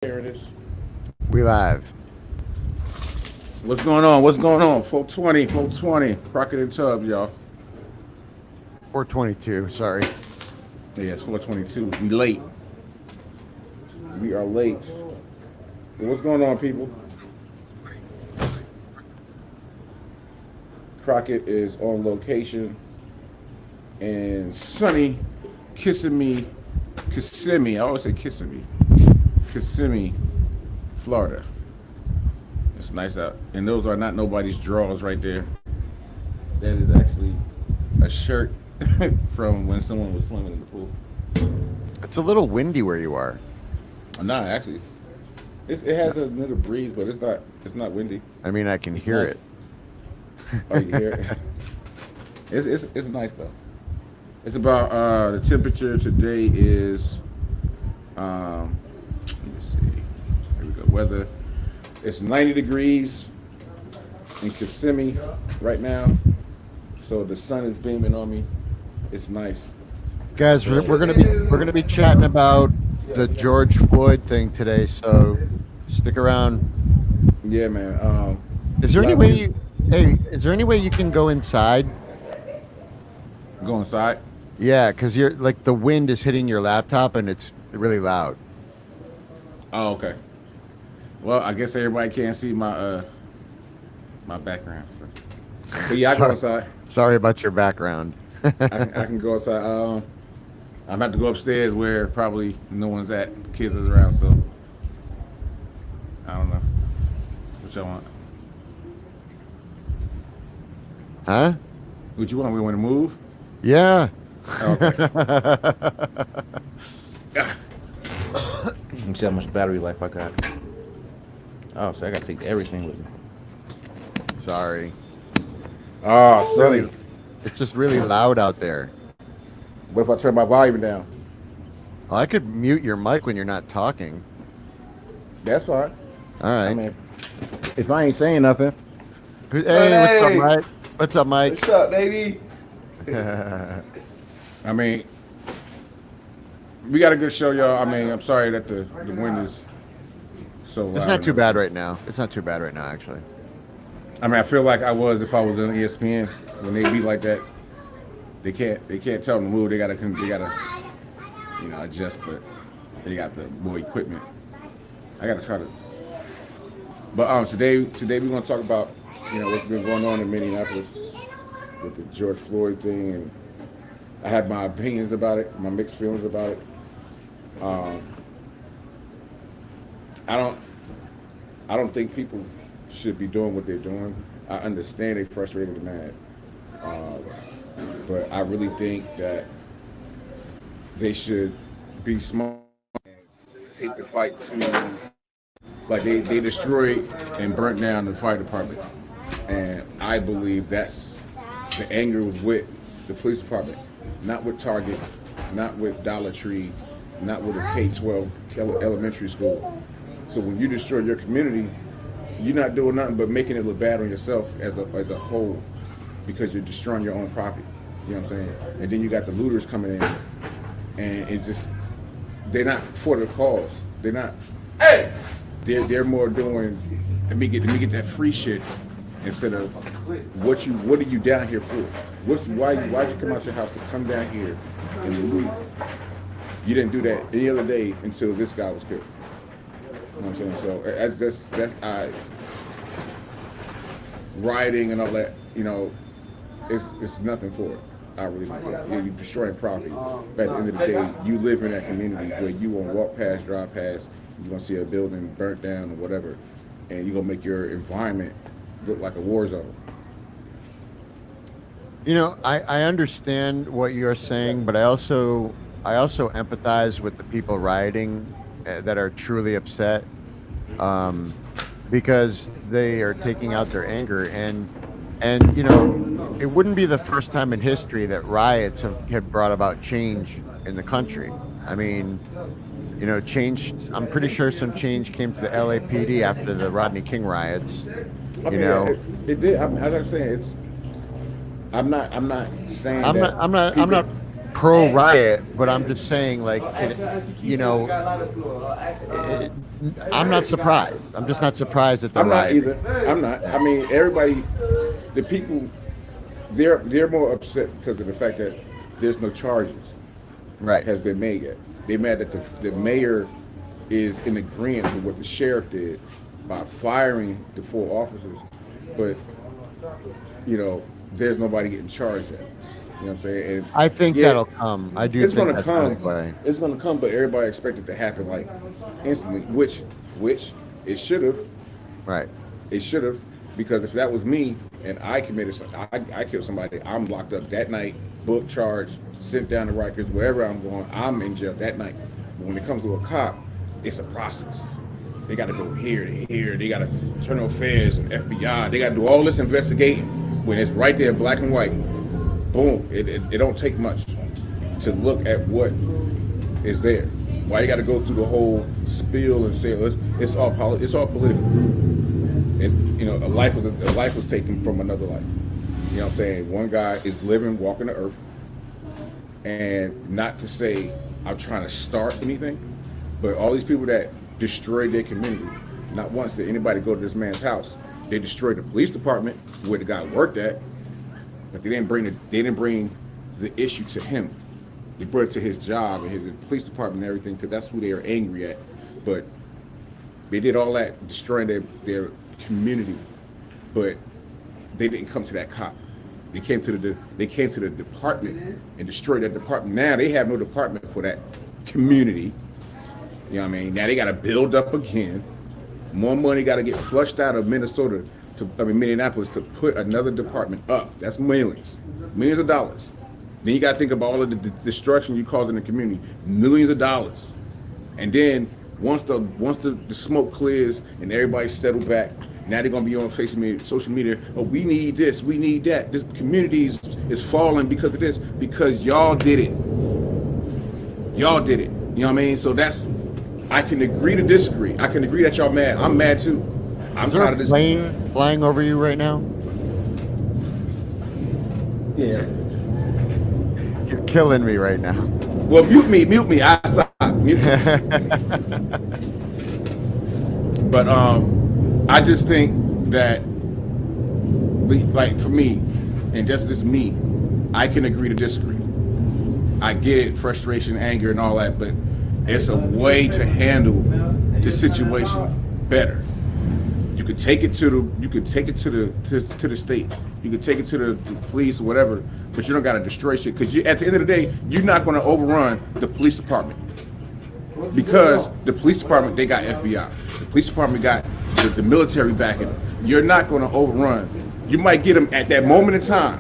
There it is. We live. What's going on? What's going on? 420, 420. Crockett and Tubbs, y'all. 422. Sorry. Yeah, it's 422. We late. We are late. What's going on, people? Crockett is on location in sunny Kissimmee. I always say Kissimmee, Florida. It's nice out. And those are not nobody's drawers right there. That is actually a shirt from when someone was swimming in the pool. It's a little windy where you are. Nah, actually, it has a little breeze, but it's not windy. I mean, I can hear nice. it. Oh, you hear it? It's nice though. It's about the temperature today is let me see. Here we go. Weather. It's 90 degrees in Kissimmee right now, so the sun is beaming on me. It's nice. Guys, we're gonna be chatting about the George Floyd thing today, so stick around. Yeah, man. Is there any way is there any way you can go inside? Go inside? Yeah, because you're like the wind is hitting your laptop and it's really loud. Oh, okay. Well, I guess everybody can't see my background. So. But yeah, I go inside. Sorry about your background. I can go outside. I'm about to go upstairs where probably no one's at. Kids are around, so I don't know. What y'all want? Huh? What you want? We want to move? Yeah. Oh, okay. Let me see how much battery life I got. Oh, so I got to take everything with me. Sorry. Oh, sorry. Really, it's just really loud out there. What if I turn my volume down? Oh, I could mute your mic when you're not talking. That's fine. All right. I mean, if I ain't saying nothing. Hey, what's up, Mike? What's up, Mike? What's up, baby? I mean, we got a good show, y'all. I mean, I'm sorry that the wind is so loud. It's not too bad right now. It's not too bad right now, actually. I mean, I feel like I was if I was on ESPN when they beat like that. They can't tell them to move. They gotta adjust, but they got the more equipment. I gotta try to. But today we're gonna talk about what's been going on in Minneapolis with the George Floyd thing, and I had my opinions about it, my mixed feelings about it. I don't think people should be doing what they're doing. I understand they're frustrated and mad, but I really think that they should be smart and take the fight to, like they destroyed and burnt down the fire department, and I believe that's the anger was with the police department, not with Target, not with Dollar Tree, not with a K-12 elementary school. So when you destroy your community, you're not doing nothing but making it look bad on yourself as a whole, because you're destroying your own property. You know what I'm saying? And then you got the looters coming in, and it just, they're not for the cause. They're not. Hey! They're more doing, let me get that free shit instead of what are you down here for? Why'd you come out your house to come down here and loot? You didn't do that any other day until this guy was killed. You know what I'm saying? So that's rioting and all that. It's nothing for it. I really don't think. You're destroying property. But at the end of the day, you live in that community where you won't walk past, drive past, you're gonna see a building burnt down or whatever, and you're gonna make your environment look like a war zone. I understand what you're saying, but I also empathize with the people rioting that are truly upset, because they are taking out their anger, and it wouldn't be the first time in history that riots have brought about change in the country. I mean, change. I'm pretty sure some change came to the LAPD after the Rodney King riots. It did. As I'm saying, I'm not saying. I'm not pro riot, but I'm just saying, like, I'm not surprised. I'm just not surprised at the I'm not riot. either. I'm not. I mean, everybody, the people, they're more upset because of the fact that there's no charges Right. has been made yet. They're mad that the mayor is in agreement with what the sheriff did by firing the 4 officers, but there's nobody getting charged yet. You know what I'm saying? And I think yeah, that'll come. I do it's think gonna that's come. coming way. It's gonna come, but everybody expected it to happen like instantly, which it should have. Right. It should have, because if that was me and I committed, I killed somebody, I'm locked up that night, booked, charged, sent down to Rikers, wherever I'm going, I'm in jail that night. But when it comes to a cop, it's a process. They got to go here to here. They got to Internal Affairs and FBI. They got to do all this investigating when it's right there, black and white. Boom. It don't take much to look at what is there. Why you got to go through the whole spiel and say it's all political? It's a life was taken from another life. You know what I'm saying? One guy is living, walking the earth, and not to say I'm trying to start anything, but all these people that destroyed their community, not once did anybody go to this man's house. They destroyed the police department where the guy worked at, but they didn't bring the issue to him. They brought it to his job and his police department and everything, because that's who they are angry at. But they did all that, destroying their community, but they didn't come to that cop. They came to the department and destroyed that department. Now they have no department for that community. You know what I mean? Now they got to build up again. More money got to get flushed out of Minneapolis to put another department up. That's millions of dollars. Then you got to think about all of the destruction you cause in the community, millions of dollars. And then once the smoke clears and everybody settle back, now they're gonna be on social media. Oh, we need this, we need that. This community is falling because of this, because y'all did it. Y'all did it. You know what I mean? So I can agree to disagree. I can agree that y'all mad. I'm mad too. I'm tired of this. Is there a plane flying over you right now? Yeah. You're killing me right now. Well, mute me. I stop. Mute me. But I just think that, like, for me, and that's just me, I can agree to disagree. I get it, frustration, anger, and all that, but it's a way to handle the situation better. You could take it to the state. You could take it to the police or whatever, but you don't got to destroy shit, because at the end of the day, you're not going to overrun the police department, because the police department, they got FBI. The police department got the military backing them. You're not going to overrun. You might get them at that moment in time.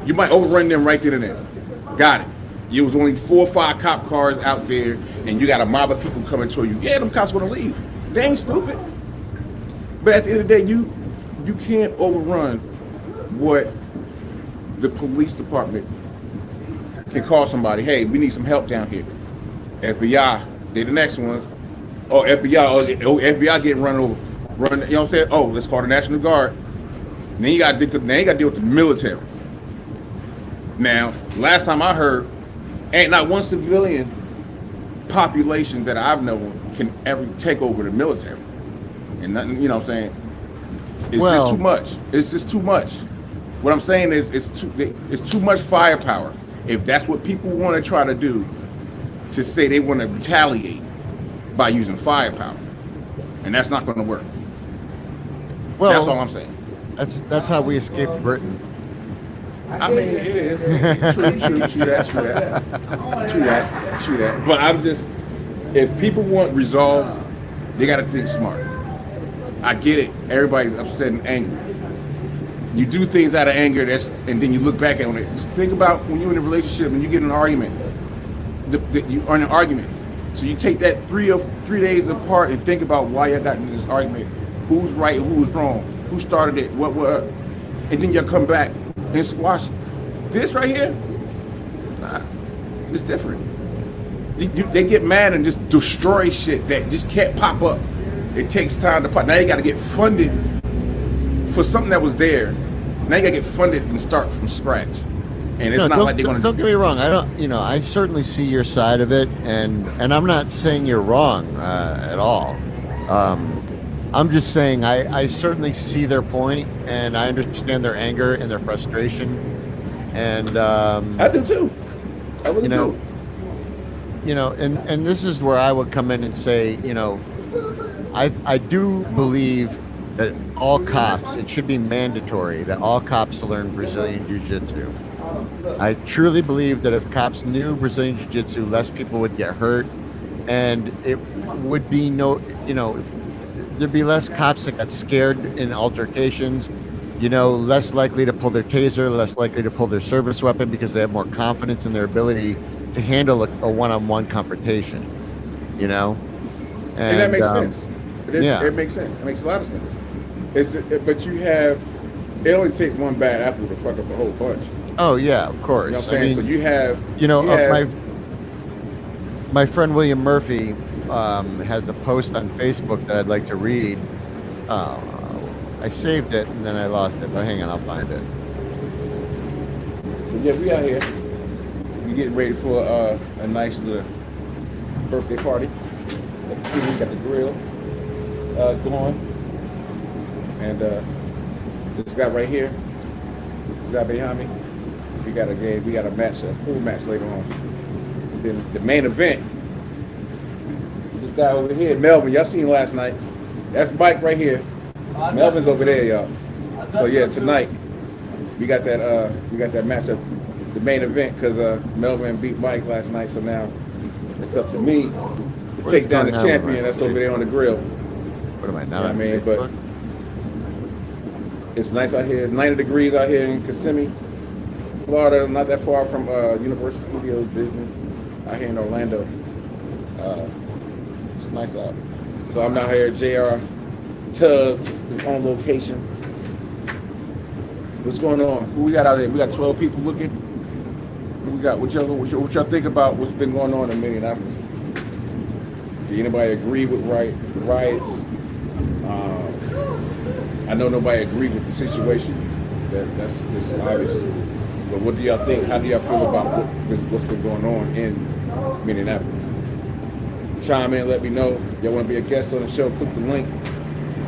You might overrun them right then and there. Got it. It was only 4 or 5 cop cars out there, and you got a mob of people coming toward you. Yeah, them cops want to leave. They ain't stupid. But at the end of the day, you can't overrun what the police department can call somebody. Hey, we need some help down here. FBI, they're the next ones. Oh, FBI getting run over. You know what I'm saying? Oh, let's call the National Guard. And then you got to deal with the military. Now, last time I heard, ain't not one civilian population that I've known can ever take over the military. And nothing, you know what I'm saying? It's just too much. It's just too much. What I'm saying is it's too much firepower. If that's what people want to try to do, to say they want to retaliate by using firepower, and that's not going to work. Well, that's all I'm saying. That's how we escaped Britain. I mean, it is. True that. But I'm just, if people want resolve, they got to think smart. I get it. Everybody's upset and angry. You do things out of anger, and then you look back on it. Just think about when you're in a relationship and you get in an argument. You are in an argument. So you take that 3 days apart and think about why you got in this argument. Who's right, who's wrong, who started it, what, and then you come back and squash it. This right here, nah, it's different. They get mad and just destroy shit that just can't pop up. It takes time to pop. Now you got to get funded for something that was there. Now you got to get funded and start from scratch. And it's No, not like they're going don't to. get me wrong. I don't. I certainly see your side of it, and I'm not saying you're wrong at all. I'm just saying I certainly see their point, and I understand their anger and their frustration, and I do too. I really you know, do. and this is where I would come in and say, I do believe that all cops, it should be mandatory that all cops learn Brazilian Jiu-Jitsu. I truly believe that if cops knew Brazilian Jiu-Jitsu, less people would get hurt, and it would be there'd be less cops that got scared in altercations, less likely to pull their taser, less likely to pull their service weapon because they have more confidence in their ability to handle a one-on-one confrontation, And that makes sense. Yeah. It makes sense. It makes a lot of sense. But it only takes one bad apple to fuck up a whole bunch. Oh yeah, of course. You know what I'm saying? So you have, my friend William Murphy has a post on Facebook that I'd like to read. I saved it and then I lost it, but hang on, I'll find it. So yeah, we out here. We getting ready for a nice little birthday party. We got the grill going, and this guy right here, this guy behind me, we got a game. We got a match, a pool match later on. Then the main event. This guy over here, Melvin. Y'all seen last night. That's Mike right here. Melvin's over there, y'all. So yeah, tonight we got that matchup, the main event, because Melvin beat Mike last night. So now it's up to me to take down the champion that's over there on the grill. What am I not? But it's nice out here. It's 90 degrees out here in Kissimmee, Florida, not that far from Universal Studios, Disney, out here in Orlando. It's nice out. So I'm out here at JR Tubbs, is on location. What's going on? Who we got out there? We got 12 people looking. Who we got? What y'all think about what's been going on in Minneapolis? Did anybody agree with the riots? I know nobody agreed with the situation. That's just obvious. But what do y'all think? How do y'all feel about what's been going on in Minneapolis? Chime in, let me know. Y'all want to be a guest on the show? Click the link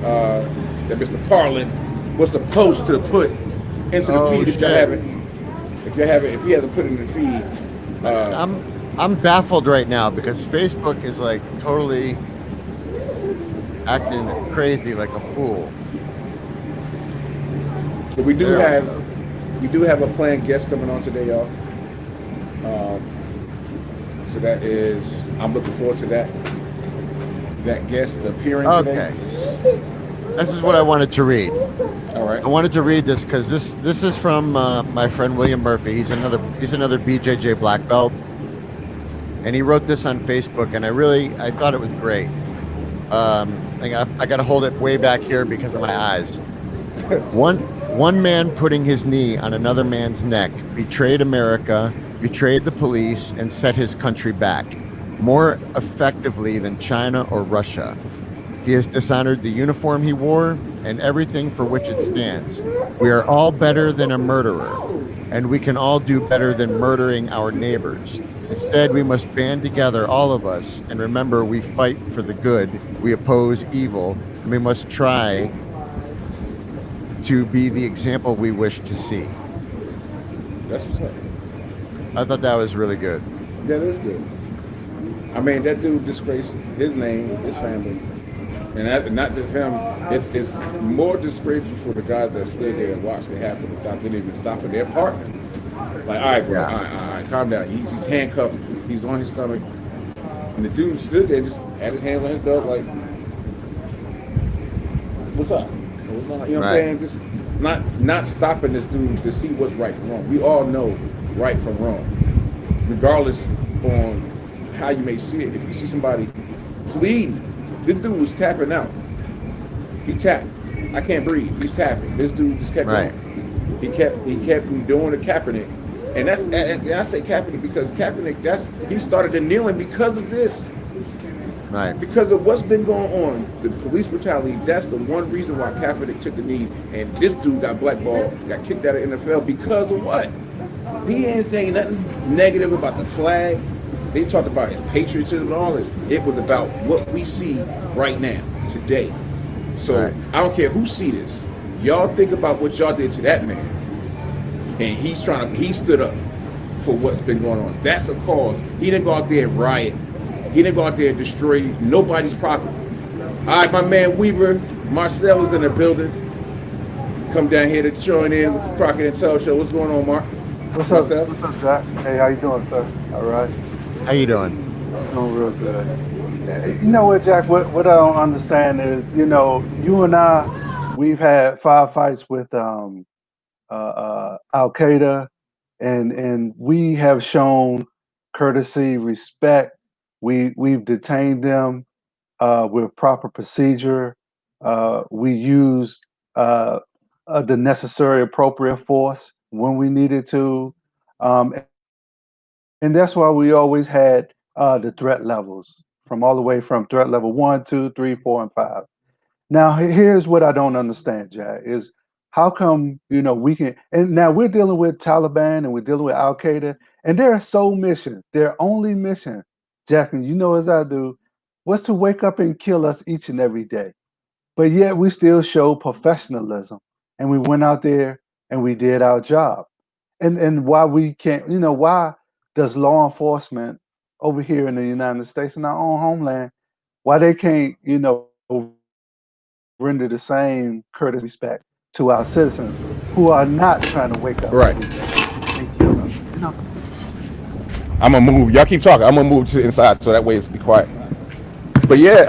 that Mr. Parlin was supposed to put into the feed if you haven't. If he hasn't put it in the feed. I'm baffled right now because Facebook is like totally acting crazy like a fool. But we do have a planned guest coming on today, y'all. So that is, I'm looking forward to that guest appearing today. Okay. This is what I wanted to read. All right. I wanted to read this because this is from my friend William Murphy. He's another BJJ black belt, and he wrote this on Facebook, and I thought it was great. I got to hold it way back here because of my eyes. One man putting his knee on another man's neck betrayed America, betrayed the police, and set his country back more effectively than China or Russia. He has dishonored the uniform he wore and everything for which it stands. We are all better than a murderer, and we can all do better than murdering our neighbors. Instead, we must band together, all of us, and remember we fight for the good, we oppose evil, and we must try to be the example we wish to see. That's what's up. I thought that was really good. That is good. I mean, that dude disgraced his name, his family. And not just him, it's more disgraceful for the guys that stood there and watched it happen without them even stopping their partner. Like, all right, bro, all right, calm down. He's handcuffed. He's on his stomach. And the dude stood there, just had his hand on his belt, like, what's up? You know what I'm saying? Just not stopping this dude to see what's right from wrong. We all know right from wrong, regardless on how you may see it. If you see somebody bleeding, this dude was tapping out. He tapped. I can't breathe. He's tapping. This dude just kept going. He kept doing the Kaepernick, and I say Kaepernick because Kaepernick he started the kneeling because of this. Right. Because of what's been going on, the police brutality, that's the one reason why Kaepernick took the knee, and this dude got blackballed, got kicked out of NFL because of what? He ain't saying nothing negative about the flag. They talked about his patriotism and all this. It was about what we see right now, today. So Right. I don't care who see this. Y'all think about what y'all did to that man, and he stood up for what's been going on. That's a cause. He didn't go out there and riot. He didn't go out there and destroy nobody's property. All right, my man Weaver Marcel is in the building. Come down here to join in with the Crockett and Tubb show. What's going on, Mark? What's Marcel? up? What's up, Jack? Hey, how you doing, sir? All right. How you doing? Doing real good. You know what, Jack? What I don't understand is, you and I, we've had firefights with Al Qaeda, and we have shown courtesy, respect. We've detained them with proper procedure. We used the necessary appropriate force when we needed to. Um, and that's why we always had the threat levels from all the way from threat level 1, 2, 3, 4, and 5. Now, here's what I don't understand, Jack, is how come, we can, and now we're dealing with Taliban and we're dealing with Al Qaeda, and their sole mission, their only mission, Jack, and you know as I do, was to wake up and kill us each and every day. But yet we still show professionalism and we went out there and we did our job. And why we can't, why does law enforcement over here in the United States in our own homeland, why they can't, render the same courtesy respect to our citizens who are not trying to wake up Right. every day and kill us, I'm gonna move. Y'all keep talking. I'm gonna move to the inside so that way it's be quiet. But yeah,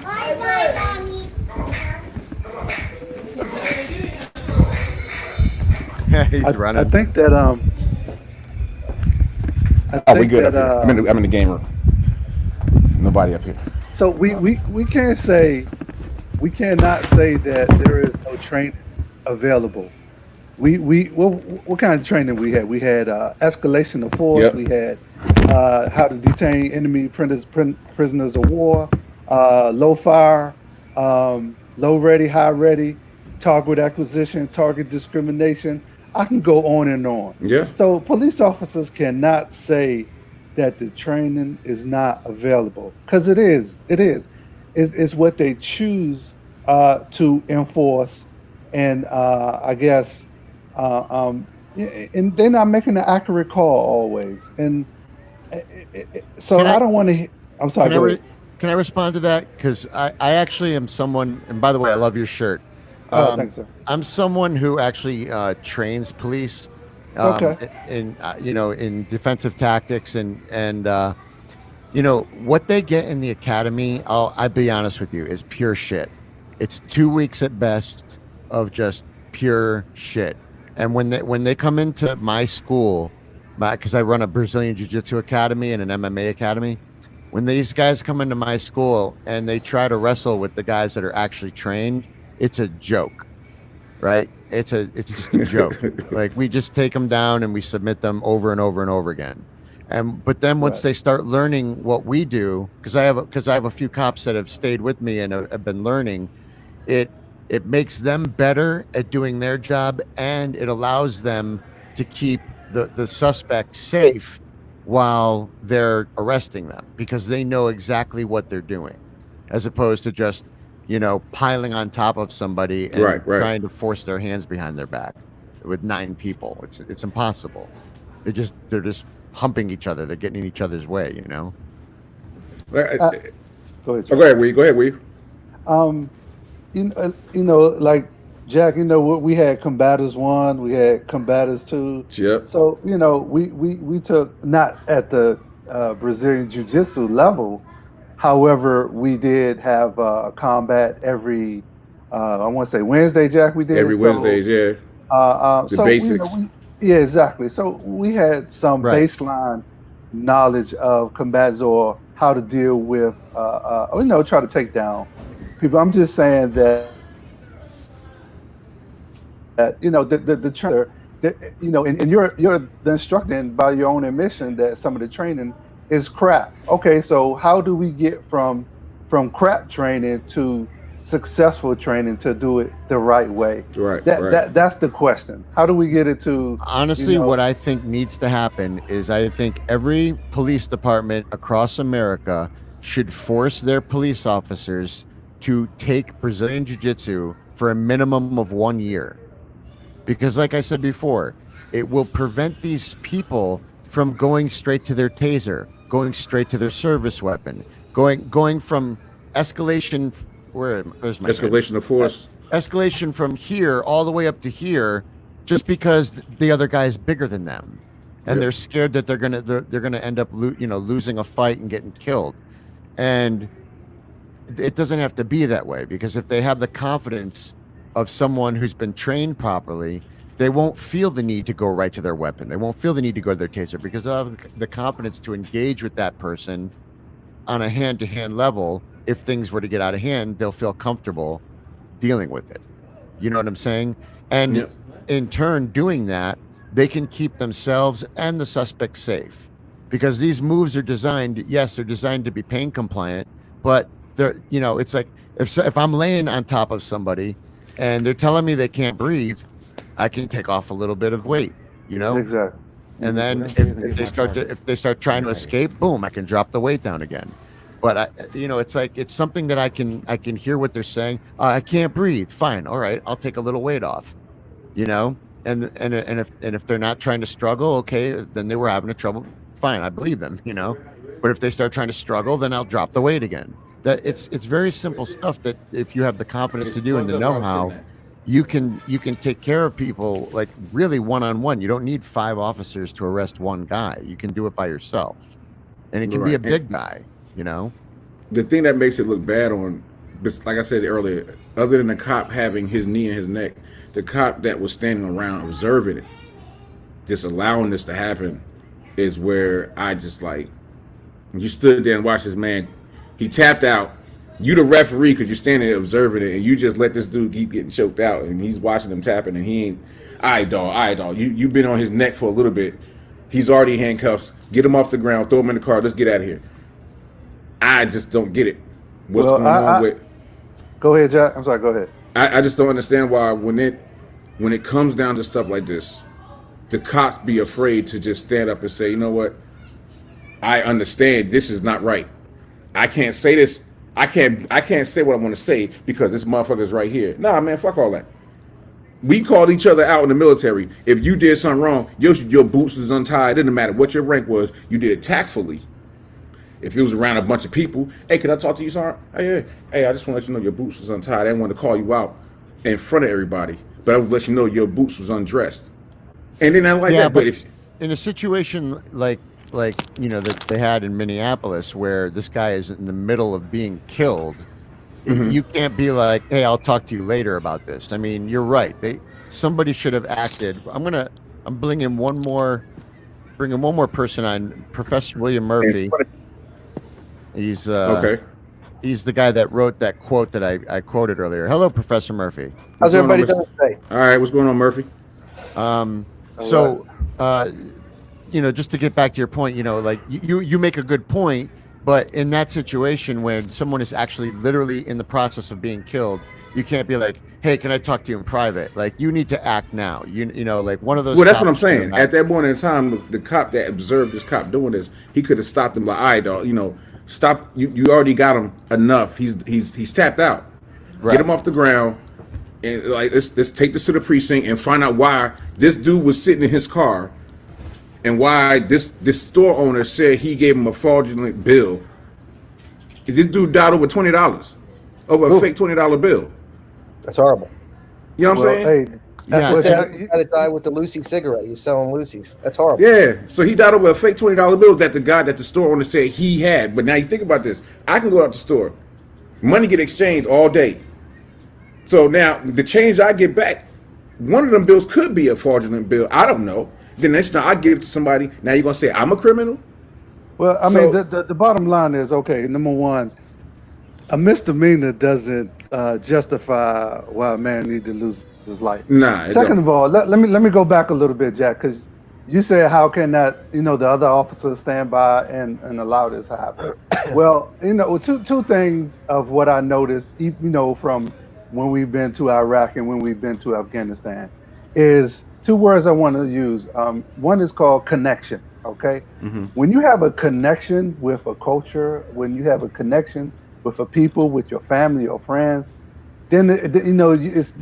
Bye bye, mommy. He's I running. think that oh, we good up here. I'm in the game room. Nobody up here. so we can't say we cannot say that there is no training available. What kind of training we had? We had escalation of force. Yep. We had how to detain enemy prisoners of war, low fire, low ready, high ready, target acquisition, target discrimination. I can go on and on. Yeah. So police officers cannot say that the training is not available because it is. It is. It's what they choose to enforce, and I guess, and they're not making an accurate call always. And so Can I- I don't want to. I'm sorry. Can I, Go re- ahead. can I respond to that? Because I actually am someone, and by the way, I love your shirt. Oh, thanks, sir. I'm someone who actually trains police. Okay. In defensive tactics and what they get in the academy. I'll be honest with you, is pure shit. It's 2 weeks at best of just pure shit. And when they come into my school, because I run a Brazilian Jiu-Jitsu academy and an MMA academy, when these guys come into my school and they try to wrestle with the guys that are actually trained, it's a joke, right? It's just a joke. Like we just take them down and we submit them over and over and over again. But then once Right. they start learning what we do, because I have a few cops that have stayed with me and have been learning, it makes them better at doing their job, and it allows them to keep the suspect safe while they're arresting them, because they know exactly what they're doing, as opposed to just piling on top of somebody and Right. trying to force their hands behind their back with 9 people. It's impossible. They're just humping each other. They're getting in each other's way. Go ahead. Oh, Joe. go ahead, Wee. Go ahead, Wee. Like Jack, we had combatants 1, we had combatants 2. Yep. So we took not at the Brazilian Jiu-Jitsu level. However, we did have combat every I want to say Wednesday, Jack. We did Every So, Wednesdays, yeah. The so basics. yeah, exactly. So we had some Right. baseline knowledge of combats or how to deal with try to take down people. I'm just saying that the trainer, and you're the instructor, and by your own admission that some of the training is crap. Okay, so how do we get from crap training to successful training to do it the right way? Right, That right. that's the question. How do we get it to Honestly, you know, what I think needs to happen is I think every police department across America should force their police officers to take Brazilian Jiu-Jitsu for a minimum of 1 year. Because like I said before, it will prevent these people from going straight to their taser, going straight to their service weapon, going from escalation. Where's my Escalation of force. escalation from here all the way up to here, just because the other guy is bigger than them, and Yep. they're scared that they're gonna end up losing a fight and getting killed. And it doesn't have to be that way, because if they have the confidence of someone who's been trained properly, they won't feel the need to go right to their weapon. They won't feel the need to go to their taser, because they'll have the confidence to engage with that person on a hand-to-hand level. If things were to get out of hand, they'll feel comfortable dealing with it. You know what I'm saying? And Yep. in turn, doing that, they can keep themselves and the suspect safe, because these moves are designed. Yes, they're designed to be pain compliant, but they're, it's like if I'm laying on top of somebody and they're telling me they can't breathe, I can take off a little bit of weight, exactly? and then if they start trying to escape, boom, I can drop the weight down again. But it's something that I can hear what they're saying. I can't breathe. Fine, all right, I'll take a little weight off, and if they're not trying to struggle, okay, then they were having a trouble. Fine, I believe them, But if they start trying to struggle, then I'll drop the weight again. That it's very simple stuff that if you have the confidence to do and the know-how, you can take care of people like really one-on-one. You don't need 5 officers to arrest one guy. You can do it by yourself, and it can be a Right. big guy. The thing that makes it look bad like I said earlier, other than the cop having his knee in his neck, the cop that was standing around observing it, just allowing this to happen, is where I just like, you stood there and watched this man, he tapped out, you the referee because you're standing there observing it, and you just let this dude keep getting choked out, and he's watching him tapping, and he ain't, all right dog, you've been on his neck for a little bit, he's already handcuffs, get him off the ground, throw him in the car, let's get out of here. I just don't get it. What's Well, going on with? Go ahead, Jack. I'm sorry. Go ahead. I just don't understand why when it comes down to stuff like this, the cops be afraid to just stand up and say, you know what? I understand this is not right. I can't say this. I can't say what I want to say because this motherfucker's right here. Nah, man, fuck all that. We called each other out in the military. If you did something wrong, your boots is untied. It didn't matter what your rank was. You did it tactfully. If it was around a bunch of people, hey, can I talk to you, Sergeant? Hey, I just want to let you know your boots was untied. I didn't want to call you out in front of everybody, but I would let you know your boots was undressed. And then I like that. But if in a situation like that they had in Minneapolis, where this guy is in the middle of being killed, you can't be like, hey, I'll talk to you later about this. I mean, you're right. Somebody should have acted. I'm bringing one more person on, Professor William Murphy. He's okay. He's the guy that wrote that quote that I quoted earlier. Hello, Professor Murphy. How's everybody doing today? All right, what's going on, Murphy? Just to get back to your point, like you make a good point, but in that situation when someone is actually literally in the process of being killed, you can't be like, hey, can I talk to you in private? Like, you need to act now. Like one of those. Well, that's what I'm saying. At that point in time, the cop that observed this cop doing this, he could have stopped him like, all right, dog, stop. You already got him enough. He's tapped out. Right. Get him off the ground, and like let's take this to the precinct and find out why this dude was sitting in his car, and why this store owner said he gave him a fraudulent bill. This dude died over $20, over a fake $20 bill. That's horrible. You know what I'm saying? Hey, That's Yeah. the same guy that died with the Lucy cigarette. He was selling Lucy's. That's horrible. Yeah, so he died over a fake $20 bill that the guy that the store owner said he had. But now you think about this. I can go out the store. Money get exchanged all day. So now the change I get back, one of them bills could be a fraudulent bill. I don't know. Then next time I give it to somebody, now you're going to say I'm a criminal? Well, I So- mean, the bottom line is, okay, number one, a misdemeanor doesn't justify why a man need to lose his life. Nah. it Second don't. of all, let me go back a little bit, Jack, because you said how can that the other officers stand by and allow this to happen? Well, two things of what I noticed, from when we've been to Iraq and when we've been to Afghanistan, is two words I want to use. One is called connection. Okay, Mm-hmm. when you have a connection with a culture, when you have a connection with a people, with your family or friends, then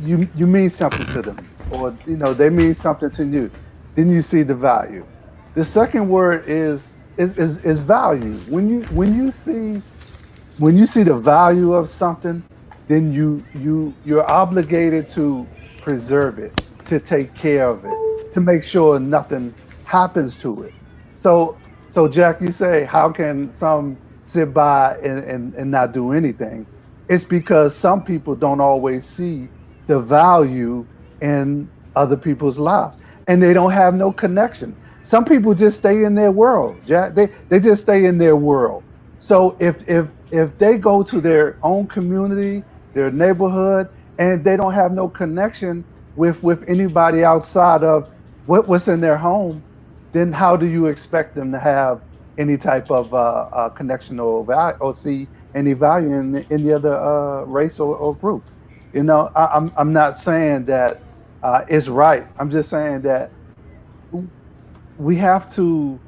you mean something to them, or they mean something to you. Then you see the value. The second word is value. When you see the value of something, then you're obligated to preserve it, to take care of it, to make sure nothing happens to it. So Jack, you say, how can some sit by and not do anything? It's because some people don't always see the value in other people's lives, and they don't have no connection. Some people just stay in their world, Jack. They just stay in their world. So if they go to their own community, their neighborhood, and they don't have no connection with anybody outside of what's in their home, then how do you expect them to have any type of connection or value, or see any value in any other race or group? I'm not saying that it's right. I'm just saying that we have to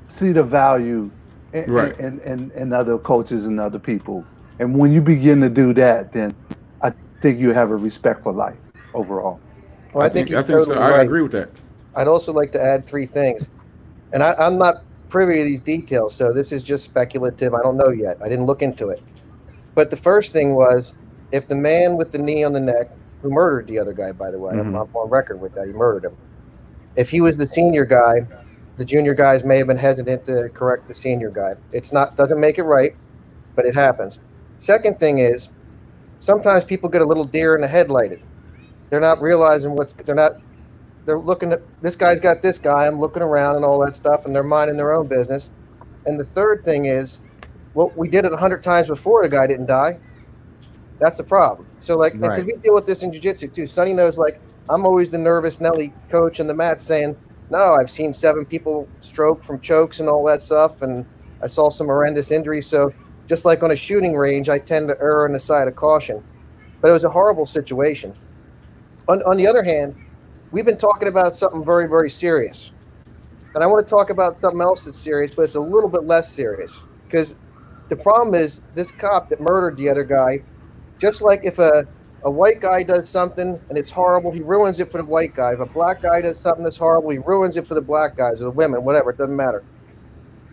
see the value in, Right. in other cultures and other people. And when you begin to do that, then I think you have a respect for life overall. Well, I think you're I think so. totally I right. agree with that. I'd also like to add three things. And I'm not privy to these details, so this is just speculative. I don't know yet. I didn't look into it. But the first thing was, if the man with the knee on the neck, who murdered the other guy, by the way, I'm on record with that, he murdered him. If he was the senior guy, the junior guys may have been hesitant to correct the senior guy. Doesn't make it right, but it happens. Second thing is, sometimes people get a little deer in the headlighted. They're not realizing they're looking at, this guy's got this guy, I'm looking around and all that stuff, and they're minding their own business. And the third thing is, well, we did it 100 times before the guy didn't die. That's the problem. So, Right. because we deal with this in jiu-jitsu too. Sonny knows, I'm always the nervous Nelly coach on the mat saying, no, I've seen 7 people stroke from chokes and all that stuff, and I saw some horrendous injuries. So just like on a shooting range, I tend to err on the side of caution. But it was a horrible situation. On the other hand, we've been talking about something very, very serious. And I want to talk about something else that's serious, but it's a little bit less serious. Because the problem is, this cop that murdered the other guy, just like if a white guy does something and it's horrible, he ruins it for the white guy. If a black guy does something that's horrible, he ruins it for the black guys or the women, whatever, it doesn't matter.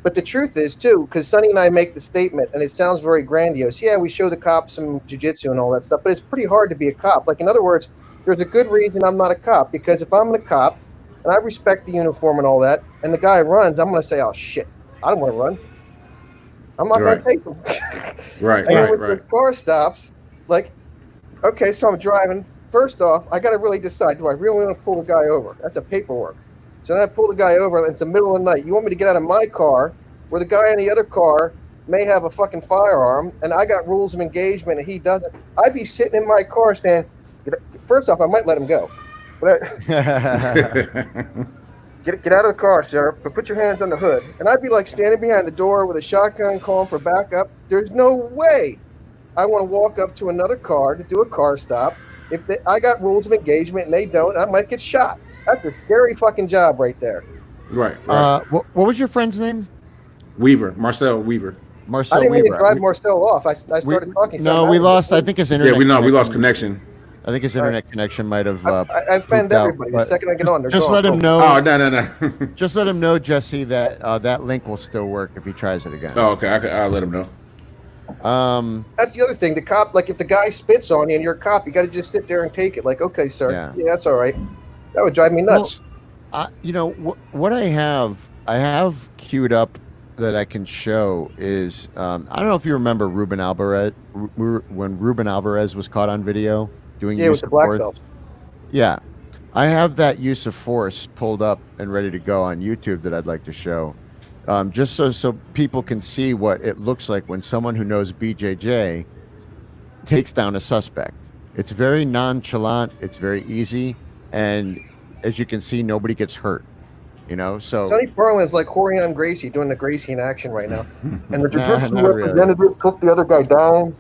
But the truth is, too, because Sonny and I make the statement, and it sounds very grandiose. Yeah, we show the cops some jiu-jitsu and all that stuff, but it's pretty hard to be a cop. In other words, there's a good reason I'm not a cop, because if I'm a cop and I respect the uniform and all that, and the guy runs, I'm going to say, oh, shit, I don't want to run. I'm not going to take him. Right, And right, when right. the car stops, okay, so I'm driving. First off, I got to really decide, do I really want to pull the guy over? That's a paperwork. So then I pull the guy over, and it's the middle of the night. You want me to get out of my car, where the guy in the other car may have a fucking firearm, and I got rules of engagement, and he doesn't. I'd be sitting in my car saying, first off, I might let him go. But get out of the car, sir, but put your hands on the hood. And I'd be standing behind the door with a shotgun calling for backup. There's no way I want to walk up to another car to do a car stop. I got rules of engagement and they don't, I might get shot. That's a scary fucking job right there. Right, right. What was your friend's name? Weaver, Marcel Weaver. Marcel I didn't mean to Weaver. drive Marcel off. I started talking. No, we lost. I think his internet. Yeah, we lost connection. connection. I think his internet connection might have. I offend pooped out, everybody. The but second I get on, they're just gone. let him know. Oh, no. Just let him know, Jesse, that that link will still work if he tries it again. Oh, okay. I'll let him know. That's the other thing. The cop, if the guy spits on you and you're a cop, you got to just sit there and take it. Okay, sir. Yeah. That's all right. That would drive me nuts. What I have queued up that I can show is I don't know if you remember Ruben Alvarez when Ruben Alvarez was caught on video doing Yeah, use with the of black force. belt. Yeah, I have that use of force pulled up and ready to go on YouTube that I'd like to show, just so people can see what it looks like when someone who knows BJJ takes down a suspect. It's very nonchalant. It's very easy, and as you can see, nobody gets hurt. You know, so Sonny Perlin's like Horion Gracie doing the Gracie in action right now. And the Nah, jiu-jitsu not really. representative took the other guy down.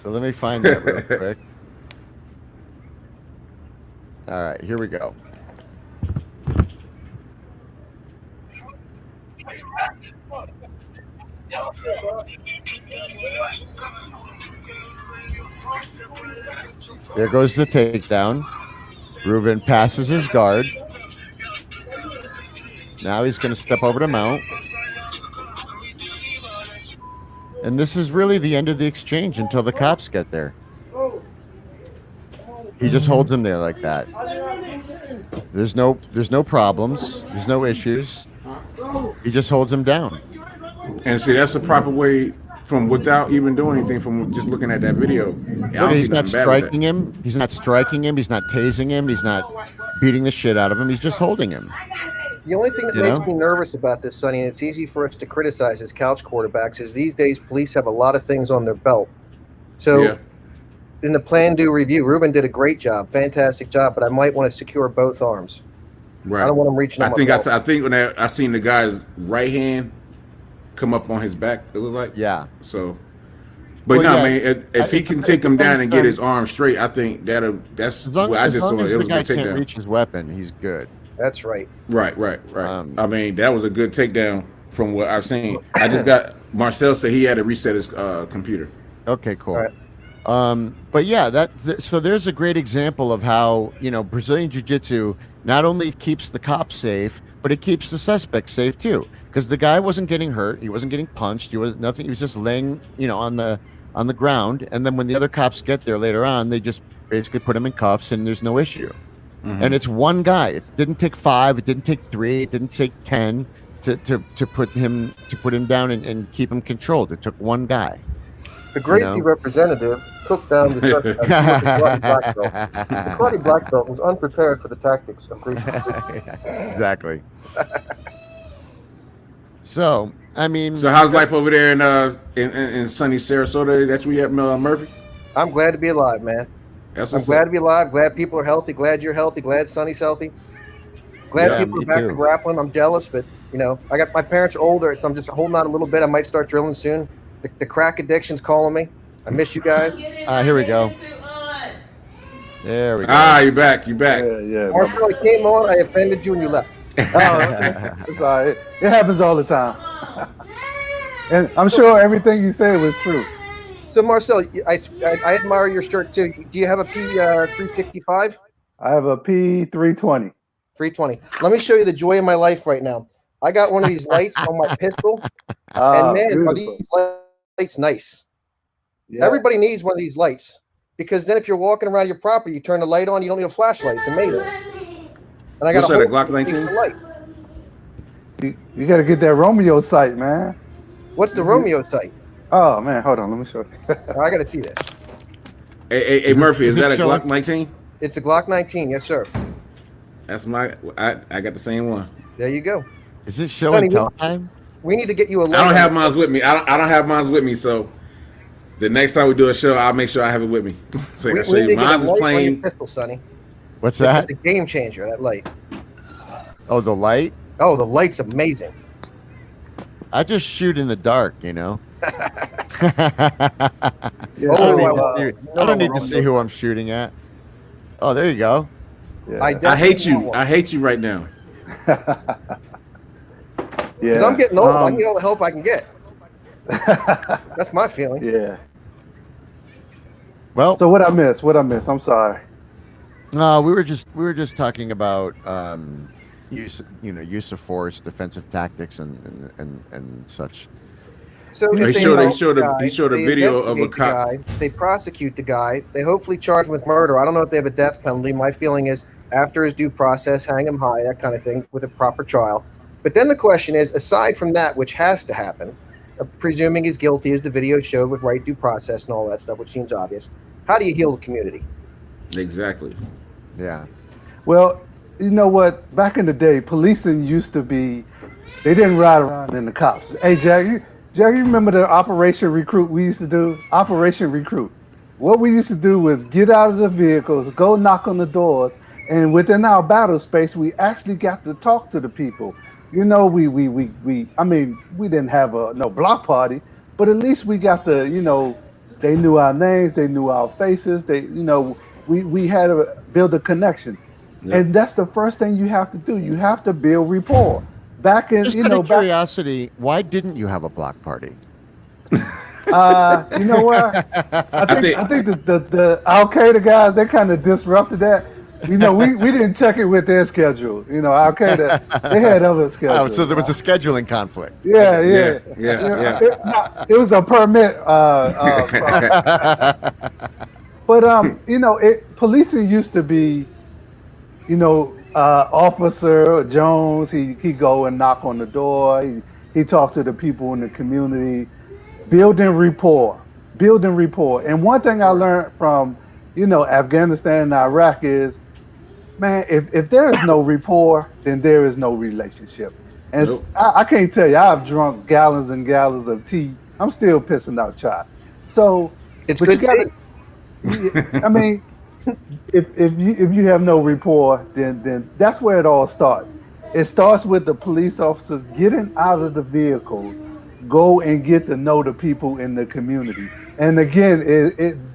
So let me find that real quick. All right, here we go. There goes the takedown. Ruben passes his guard. Now he's going to step over to mount. And this is really the end of the exchange until the cops get there. He just holds him there like that. There's no problems. There's no issues. He just holds him down. And see, that's the proper way from without even doing anything, from just looking at that video. I don't Look, see he's not nothing bad with that. striking him. He's not striking him. He's not tasing him. He's not beating the shit out of him. He's just holding him. The only thing that You makes know? me nervous about this, Sonny, and it's easy for us to criticize as couch quarterbacks, is these days police have a lot of things on their belt. So Yeah. in the plan do review, Ruben did a great job, fantastic job, but I might want to secure both arms. Right. I don't want him reaching on I think my belt. I think when I seen the guy's right hand come up on his back, it was like Yeah. so. But Well, no, yeah, man, if he can take him down and get his arm straight, I think that's As long, what I as, just long saw. as It the was a guy good can't takedown. reach his weapon, he's good. That's right. Right. Um, I mean, that was a good takedown from what I've seen. I just got Marcel said he had to reset his computer. Okay, cool. All right. But yeah, so there's a great example of how, Brazilian Jiu-Jitsu not only keeps the cops safe, but it keeps the suspect safe too. Because the guy wasn't getting hurt, he wasn't getting punched, he was nothing. He was just laying, on the ground. And then when the other cops get there later on, they just basically put him in cuffs, and there's no issue. Mm-hmm. And it's one guy. It didn't take 5, it didn't take 3, it didn't take 10 to put him down and keep him controlled. It took one guy. The Gracie know? representative took down the suspect with the karate black belt. The karate black belt was unprepared for the tactics of Gracie. Exactly. So, I mean, So how's life over there in sunny Sarasota? That's where you at, Murphy? I'm glad to be alive, man. That's I'm what's glad up. to be alive. Glad people are healthy. Glad you're healthy. Glad Sonny's healthy. Glad Yeah, people are me back too. to grappling. I'm jealous, but I got my parents are older, so I'm just holding out a little bit. I might start drilling soon. The crack addiction's calling me. I miss you guys. here we go. There we go. Ah, you're back. You're back. Yeah. Marcel, I came on. I offended you, and you left. Oh, it's all right. It happens all the time. And I'm sure everything you said was true. So, Marcel, I admire your shirt too. Do you have a P365? I have a P320. 320. Let me show you the joy of my life right now. I got one of these lights on my pistol, and man, are beautiful. these lights nice. Yeah. Everybody needs one of these lights, because then if you're walking around your property, you turn the light on, you don't need a flashlight. It's amazing. And I got What's a that, a whole Glock 19? light. You got to get that Romeo sight, man. What's the Romeo sight? Oh man, hold on, let me show you. I got to see this. Hey, Murphy, is is it that a showing? Glock 19? It's a Glock 19, yes, sir. That's I got the same one. There you go. Is this show Sonny, and tell time? We need to get you a light. I don't have mine with me. I don't have mine with me, so the next time we do a show, I'll make sure I have it with me. So I can show We you. need to get a Mine is light on your plain. pistol, Sonny. What's that? It's a game changer, that light. Oh, the light? Oh, the light's amazing. I just shoot in the dark, Yeah, I don't Oh, need to see, I don't need to see who I'm shooting at. Oh, there you go. yeah. I I hate definitely you. want one. I hate you right now. Because I'm getting old. I need all the help I can get. That's my feeling. yeah. Well, So what I missed? I'm sorry. we were just talking about use of force, defensive tactics, and such. So He if they showed- he help showed a- the guy, he showed a they video of a investigate the cop. guy, they prosecute the guy. They hopefully charge him with murder. I don't know if they have a death penalty. My feeling is after his due process, hang him high, that kind of thing, with a proper trial. But then the question is, aside from that, which has to happen, presuming he's guilty, as the video showed, with right due process and all that stuff, which seems obvious, how do you heal the community? Exactly. Yeah. Well, you know what? Back in the day, policing used to be, they didn't ride around in the cops. Hey, Jack, you remember the Operation Recruit we used to do? Operation Recruit. What we used to do was get out of the vehicles, go knock on the doors, And within our battle space, we actually got to talk to the people. You know, I mean, we didn't have no block party, but at least we got to, you know, they knew our names, they knew our faces, we had to build a connection. Yep. And that's the first thing you have to do. You have to build rapport. Back in, Just you out know, of curiosity, why didn't you have a block party? you know what? I think the Al Qaeda guys, they kind of disrupted that. You know, we didn't check it with their schedule. You know, Al Qaeda, they had other schedules. Oh, so there was a scheduling conflict. Yeah. Yeah. It was a permit. But you know, policing used to be, you know, Officer Jones. He go and knock on the door. He talk to the people in the community, building rapport. And one thing I learned from, you know, Afghanistan and Iraq is, man, if there is no rapport, then there is no relationship. And Nope. I can't tell you, I've drunk gallons and gallons of tea. I'm still pissing out chai. So It's but good you gotta, tea. I mean, if you have no rapport, then that's where it all starts. It starts with the police officers getting out of the vehicle, go and get to know the people in the community. And again,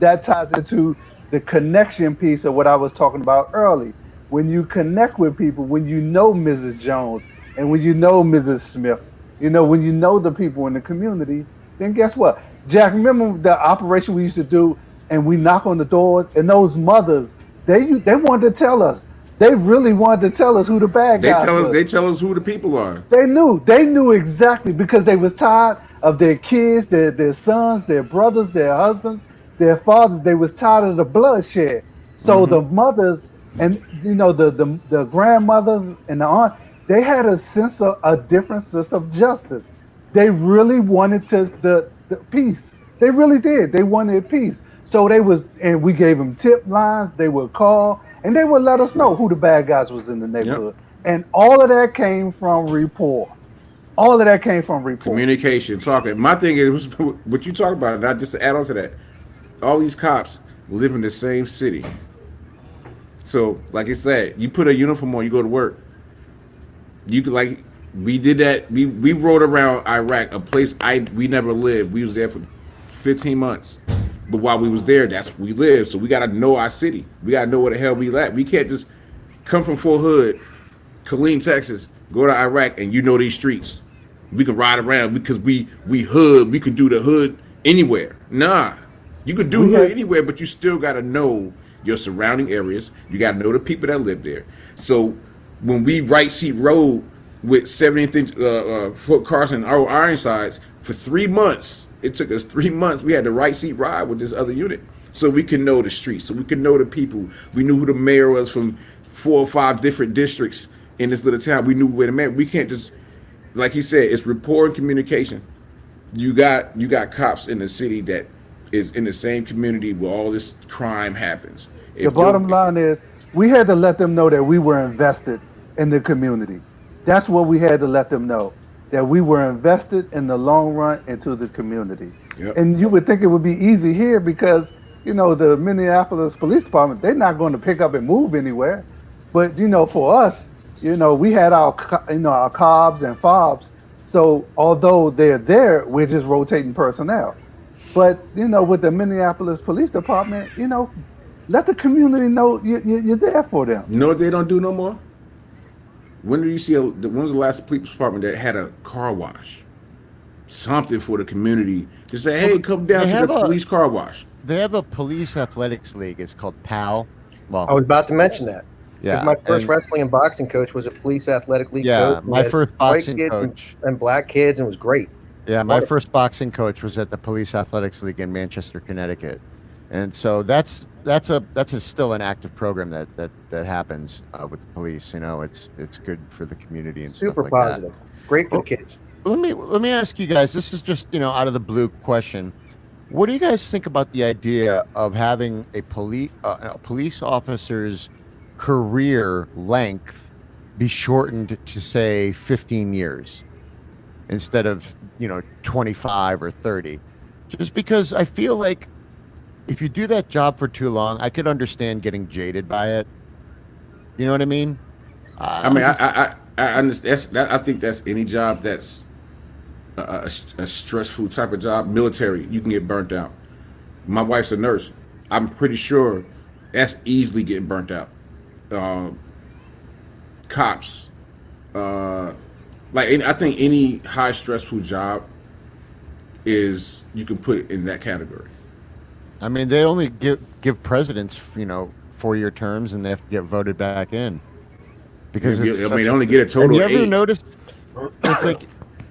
that ties into the connection piece of what I was talking about early. When you connect with people, when you know Mrs. Jones and when you know Mrs. Smith, you know, when you know the people in the community, then guess what? Jack, remember the operation we used to do and we knock on the doors and those mothers, they wanted to tell us. They really wanted to tell us who the bad guys was. They tell us who the people are. They knew exactly because they was tired of their kids, their sons, their brothers, their husbands, their fathers. They was tired of the bloodshed. So the mothers and, you know, the grandmothers and the aunt, they had a different sense of justice. They really wanted the peace. They really did. They wanted peace. So and we gave them tip lines. They would call and they would let us know who the bad guys was in the neighborhood. And all of that came from rapport. Communication, talking. My thing is what you talk about, not just to add on to that. All these cops live in the same city. So, like I said, you put a uniform on, you go to work. You could, like, we did that. We rode around Iraq, a place we never lived. We was there for 15 months. But while we was there, that's where we lived. So we got to know our city. We got to know where the hell we at. We can't just come from Fort Hood, Killeen, Texas, go to Iraq, and you know these streets. We can ride around because we hood. We can do the hood anywhere. Nah, you could do hood anywhere, but you still got to know your surrounding areas. You got to know the people that live there. So when we Right Seat Road with 70th Fort Carson, our Ironsides for 3 months. It took us 3 months. We had the right seat ride with this other unit so we can know the streets, so we can know the people. We knew who the mayor was from 4 or 5 different districts in this little town. We knew where the mayor. We can't just, like he said, it's rapport and communication. You got cops in the city that is in the same community where all this crime happens. The bottom line is we had to let them know that we were invested in the community. That's what we had to let them know. That we were invested in the long run into the community. Yep. And you would think it would be easy here because, you know, the Minneapolis Police Department, they're not going to pick up and move anywhere. But, you know, for us, you know, we had our COBs and FOBs. So although they're there, we're just rotating personnel. But, you know, with the Minneapolis Police Department, you know, let the community know you're there for them. You know what they don't do no more? When do you see when was the last police department that had a car wash? Something for the community to say, hey, come down to the police car wash. They have a police athletics league. It's called PAL. Well, I was about to mention that. Yeah, My first wrestling and boxing coach was a police athletic league coach. Yeah, my first boxing coach. And black kids, and it was great. Yeah, my first boxing coach was at the Police Athletics League in Manchester, Connecticut. And so that's still an active program that happens with the police. You know, it's good for the community and super stuff like positive. Great for kids. Let me ask you guys. This is just, you know, out of the blue question. What do you guys think about the idea of having a police officer's career length be shortened to say 15 years instead of, you know, 25 or 30? Just because I feel like if you do that job for too long, I could understand getting jaded by it. You know what I mean? I mean, I understand. I think that's any job that's a stressful type of job. Military, you can get burnt out. My wife's a nurse. I'm pretty sure that's easily getting burnt out. Um, Cops, I think any high stressful job is you can put it in that category. I mean, they only give presidents, 4-year terms, and they have to get voted back in because I it's mean, such they a- only get a Have total you of ever 8. noticed? It's like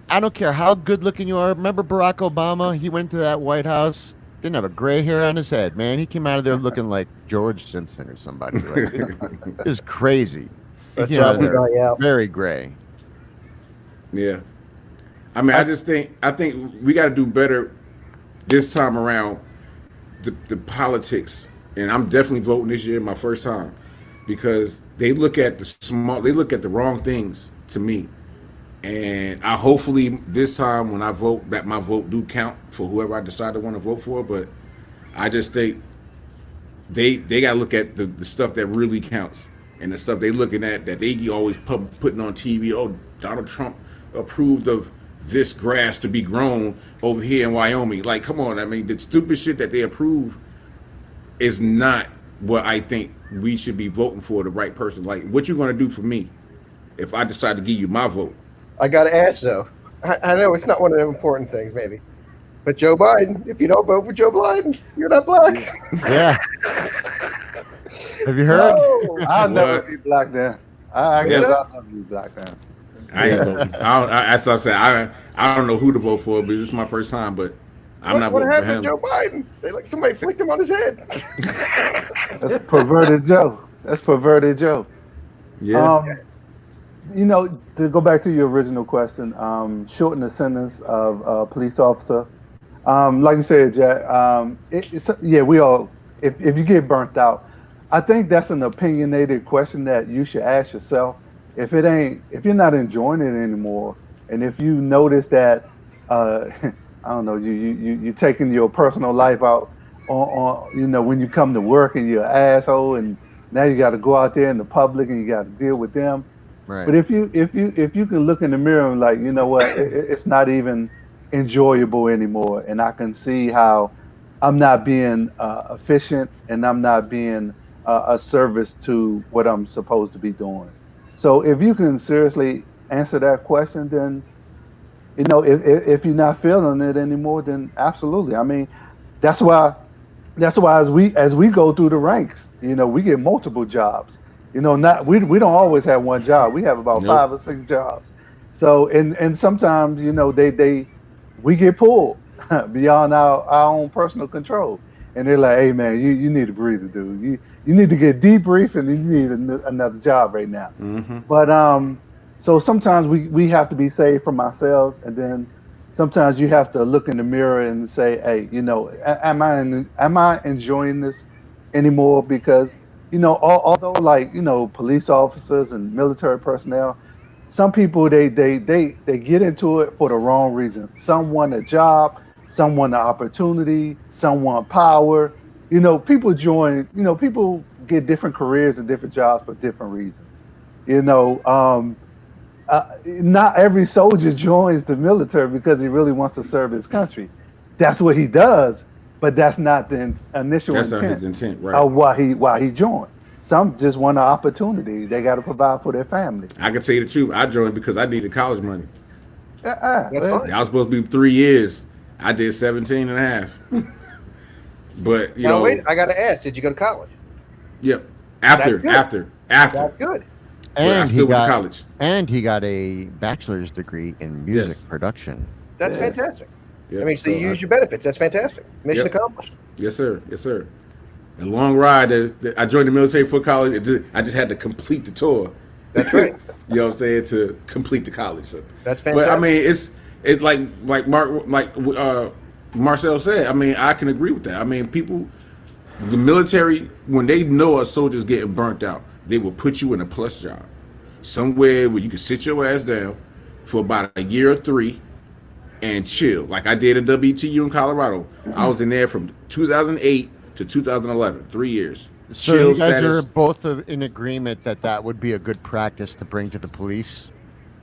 I don't care how good looking you are. Remember Barack Obama? He went to that White House, didn't have a gray hair on his head. Man, he came out of there looking like George Simpson or somebody. Like, it was crazy. He That came out job of we there got you out. very gray. Yeah. I mean, I think we got to do better this time around. The politics, and I'm definitely voting this year, my first time, because they look at the wrong things to me, and I hopefully this time when I vote that my vote do count for whoever I decide to want to vote for. But I just think they got to look at the stuff that really counts, and the stuff they looking at that they always putting on TV. Oh, Donald Trump approved of this grass to be grown over here in Wyoming. Like, come on. I mean, the stupid shit that they approve is not what I think we should be voting for the right person. Like, what you gonna do for me if I decide to give you my vote? I got to ask though. I know it's not one of the important things, maybe, but Joe Biden. If you don't vote for Joe Biden, you're not black. Yeah. Have you heard? Oh, I'll never What? be black then. I guess Yeah. I'll never be black then. I ain't voting. That's what I said. I don't know who to vote for, but this is my first time. But I'm not what voting for happened him. to Joe Biden? They like somebody flicked him on his head. That's perverted Joe. That's perverted Joe. Yeah. To go back to your original question, shorten the sentence of a police officer. Like you said, Jack, we all, if you get burnt out, I think that's an opinionated question that you should ask yourself. If you're not enjoying it anymore, and if you notice that, I don't know, you're taking your personal life out on when you come to work and you're an asshole, and now you got to go out there in the public and you got to deal with them. Right. But if you can look in the mirror and like, you know what, it's not even enjoyable anymore, and I can see how I'm not being efficient and I'm not being a service to what I'm supposed to be doing. So if you can seriously answer that question, then if you're not feeling it anymore, then absolutely. I mean, that's why as we go through the ranks, we get multiple jobs. Not we don't always have one job. We have about Nope. 5 or 6 jobs. So and sometimes we get pulled beyond our own personal control, and they're like, "Hey man, you need a breather, dude. You need to get debriefed, and you need another job right now." Mm-hmm. But so sometimes we have to be saved from ourselves, and then sometimes you have to look in the mirror and say, "Hey, am I enjoying this anymore?" Because although police officers and military personnel, some people they get into it for the wrong reason. Some want a job, some want an opportunity, some want power. People get different careers and different jobs for different reasons. Not every soldier joins the military because he really wants to serve his country. That's what he does, but that's not the initial That's not intent his intent, right? of why he joined. Some just want an opportunity. They got to provide for their family. I can tell you the truth. I joined because I needed college money. That's fine. I was supposed to be 3 years. I did 17 and a half. But Now wait, I got to ask: did you go to college? Yep. After. That's good. But I And still he went to got college. and he got a bachelor's degree in music Yes. production. That's Yes. fantastic. Yep. I mean, so you use your benefits. That's fantastic. Mission Yep. accomplished. Yes, sir. Yes, sir. A long ride. I joined the military for college. I just had to complete the tour. That's right. You know what I'm saying? To complete the college. So. That's fantastic. But I mean, it's like Marcel said. I mean, I can agree with that. I mean, the military, when they know a soldier's getting burnt out, they will put you in a plus job, somewhere where you can sit your ass down for about a year or 3 and chill. Like I did at WTU in Colorado. I was in there from 2008 to 2011, 3 years. So chill you guys status. are both in agreement that that would be a good practice to bring to the police.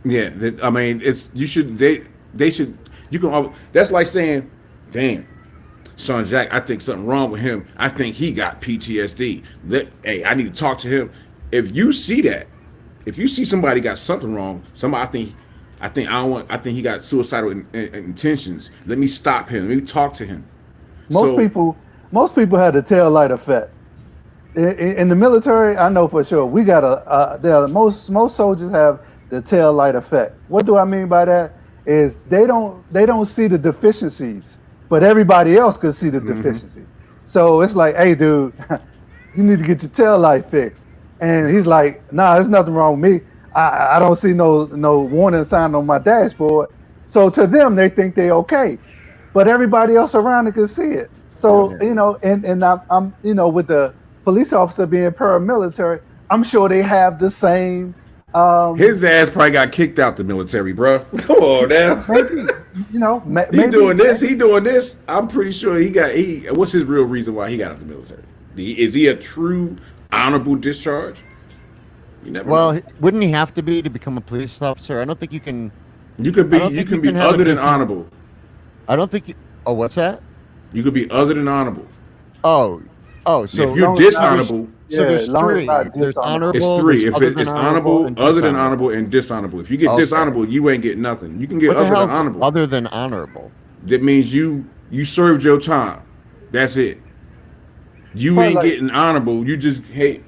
Yeah, I mean, it's you should they should you can. That's like saying, damn, son Jack, I think something wrong with him. I think he got PTSD. Hey, I need to talk to him. If you see that, if you see somebody got something wrong, somebody I think he got suicidal intentions. Let me stop him. Let me talk to him. Most So most people had the tail light effect. In the military, I know for sure we got most soldiers have the tail light effect. What do I mean by that? Is they don't see the deficiencies, but everybody else can see the deficiency. So it's like, hey, dude, you need to get your tail light fixed. And he's like, nah, there's nothing wrong with me. I don't see no warning sign on my dashboard. So to them, they think they're okay, but everybody else around it can see it. So and I'm with the police officer being paramilitary, I'm sure they have the same. his ass probably got kicked out the military, bro. Come on now. Maybe He doing this. He doing this. I'm pretty sure he. What's his real reason why he got out of the military? Is he a true honorable discharge? You never. Well, know. wouldn't he have to be to become a police officer? I don't think you can. You could be. I don't You think can you be can have other a than good- honorable. I don't think. Oh, what's that? You could be other than honorable. Oh. So if you're long as dishonorable, So there's as long as three. not There's dishonorable. honorable. it's three. there's If other than it's honorable, and other than dishonorable. honorable, and dishonorable. If you get Okay. dishonorable, you ain't getting nothing. You can get What the other than hell's honorable. other than honorable? That means you served your time. That's it. You But ain't like- getting honorable. You just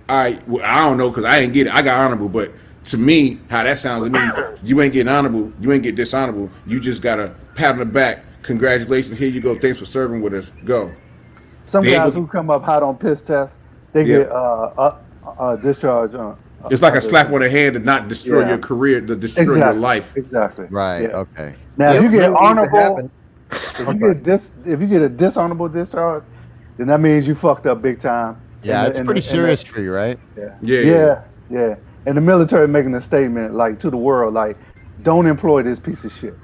I don't know because I ain't get it. I got honorable, but to me, how that sounds to me, you ain't getting honorable. You ain't get dishonorable. You just got a pat on the back. Congratulations. Here you go. Thanks for serving with us. Go. Some They guys would- who come up hot on piss tests, they Yeah. get discharge. It's like a slap on the hand to not destroy Yeah. your career, to destroy your Exactly. life. Exactly. Right. Yeah. Okay. Now, if you get That needs to honorable, happen. if you get a dishonorable discharge, then that means you fucked up big time. Yeah, And it's the- pretty and the- serious for you, right? Yeah. And the military making a statement like to the world, like, don't employ this piece of shit.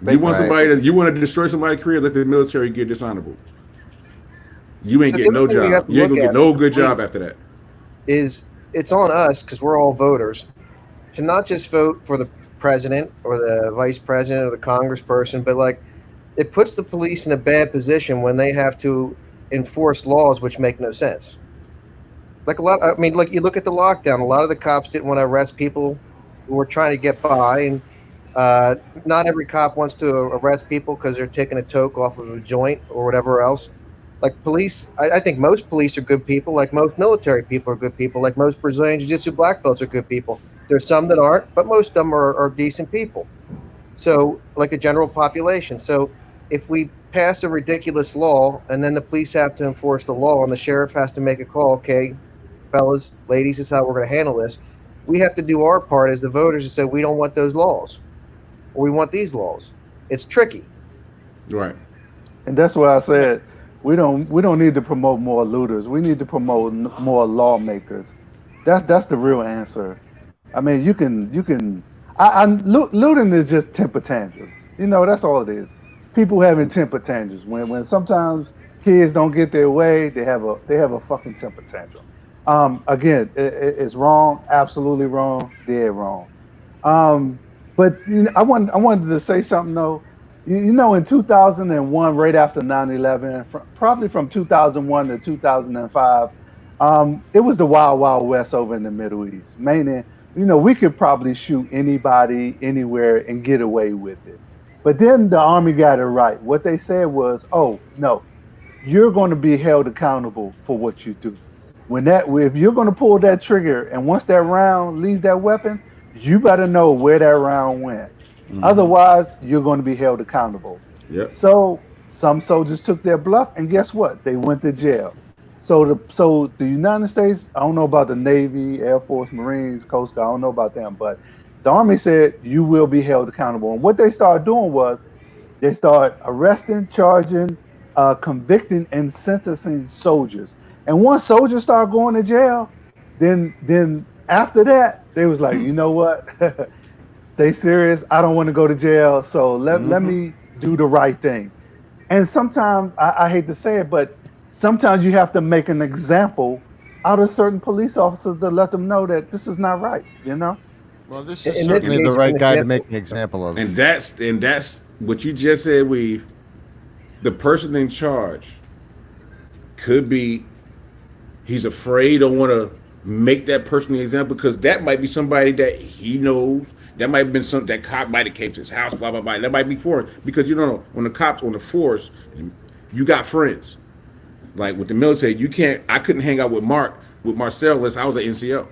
You want Right. you want to destroy somebody's career, let the military get dishonorable. You ain't So getting the no other thing we job. have to You ain't look gonna get at no is good the job police. after that. Is it's on us because we're all voters to not just vote for the president or the vice president or the congressperson, but like it puts the police in a bad position when they have to enforce laws which make no sense. Like like you look at the lockdown, a lot of the cops didn't want to arrest people who were trying to get by, and not every cop wants to arrest people because they're taking a toke off of a joint or whatever else. Like police, I think most police are good people. Like most military people are good people. Like most Brazilian Jiu-Jitsu black belts are good people. There's some that aren't, but most of them are decent people. So, like the general population. So, if we pass a ridiculous law and then the police have to enforce the law and the sheriff has to make a call, okay, fellas, ladies, this is how we're going to handle this. We have to do our part as the voters to say we don't want those laws, or we want these laws. It's tricky. Right. And that's why I said we don't need to promote more looters. We need to promote more lawmakers. That's the real answer. I mean, looting is just temper tantrums. That's all it is. People having temper tantrums. When sometimes kids don't get their way, they have a fucking temper tantrum. Again, it's wrong, absolutely wrong, dead wrong. But I wanted to say something though. In 2001, right after 9/11, probably from 2001 to 2005, it was the Wild Wild West over in the Middle East. Meaning, we could probably shoot anybody, anywhere, and get away with it. But then the Army got it right. What they said was, oh, no, you're going to be held accountable for what you do. If you're going to pull that trigger, and once that round leaves that weapon, you better know where that round went. Mhm. Otherwise, you're going to be held accountable. Yep. So some soldiers took their bluff, and guess what? They went to jail. So the United States, I don't know about the Navy, Air Force, Marines, Coast Guard, I don't know about them, but the Army said you will be held accountable. And what they started doing was they started arresting, charging, convicting, and sentencing soldiers. And once soldiers started going to jail, then after that, they was like, you know what? They serious. I don't want to go to jail. So let me do the right thing. And sometimes, I hate to say it, but sometimes you have to make an example out of certain police officers to let them know that this is not right. You know. Well, this is In this certainly case, the right for guy to example- make an example of. And that's what you just said. The person in charge could be he's afraid or want to make that person the example because that might be somebody that he knows. That might have been some that cop might have came to his house, blah blah blah. That might be for him because you don't know when the cops on the force, you got friends. Like with the military, you can't. I couldn't hang out with Marcel unless I was an NCO.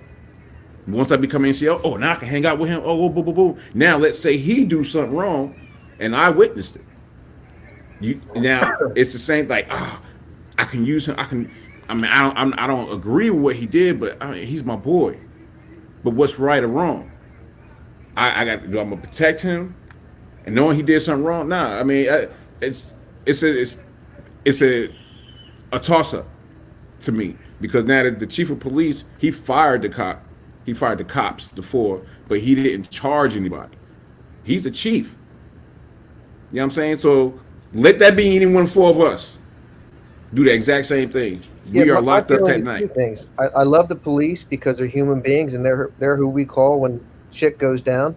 Once I become an NCO, oh now I can hang out with him. Oh, boom, boom, boom. Now let's say he do something wrong, and I witnessed it. Now it's the same. Like I can use him. I don't agree with what he did, but he's my boy. But what's right or wrong? I'm gonna protect him, and knowing he did something wrong. Nah, I mean it's a toss up to me because now that the chief of police he fired the cops before, but he didn't charge anybody. He's the chief. You know what I'm saying? So let that be any one four of us do the exact same thing. We are locked up that night. Things. I love the police because they're human beings and they're who we call when shit goes down.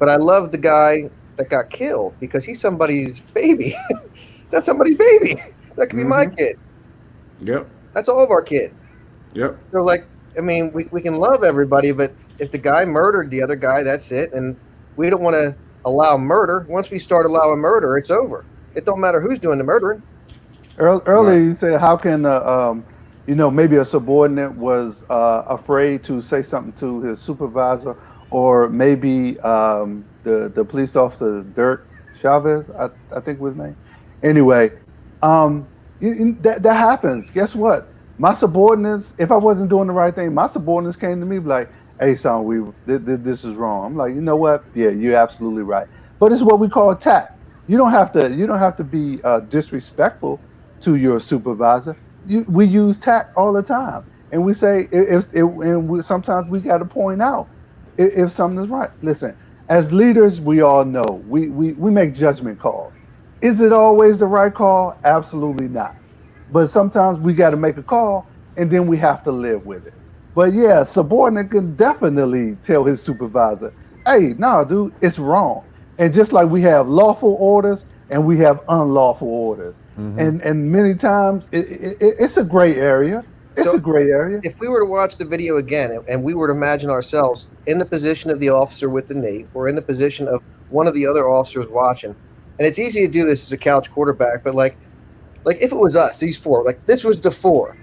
But I love the guy that got killed because he's somebody's baby. That's somebody's baby. That could be my kid. Yep. That's all of our kid. Yep. So like, I mean, we can love everybody, but if the guy murdered the other guy, that's it. And we don't want to allow murder. Once we start allowing murder, it's over. It don't matter who's doing the murdering. Earlier, Right. you said, how can maybe a subordinate was afraid to say something to his supervisor, or maybe the police officer Dirk Chavez, I think was his name. Anyway, that happens. Guess what? My subordinates, if I wasn't doing the right thing, my subordinates came to me like, "Hey, son, this is wrong." I'm like, you know what? Yeah, you're absolutely right. But it's what we call tact. You don't have to be disrespectful to your supervisor. We use tact all the time, and we say sometimes we got to point out if something is right. Listen, as leaders, we all know we make judgment calls. Is it always the right call? Absolutely not. But sometimes we got to make a call, and then we have to live with it. But yeah, subordinate can definitely tell his supervisor, "Hey, no, dude, it's wrong." And just like we have lawful orders and we have unlawful orders, and many times it's a gray area. It's So- a gray area. If we were to watch the video again and we were to imagine ourselves in the position of the officer with the knee or in the position of one of the other officers watching, and it's easy to do this as a couch quarterback, but like if it was us, these four, like this was the four,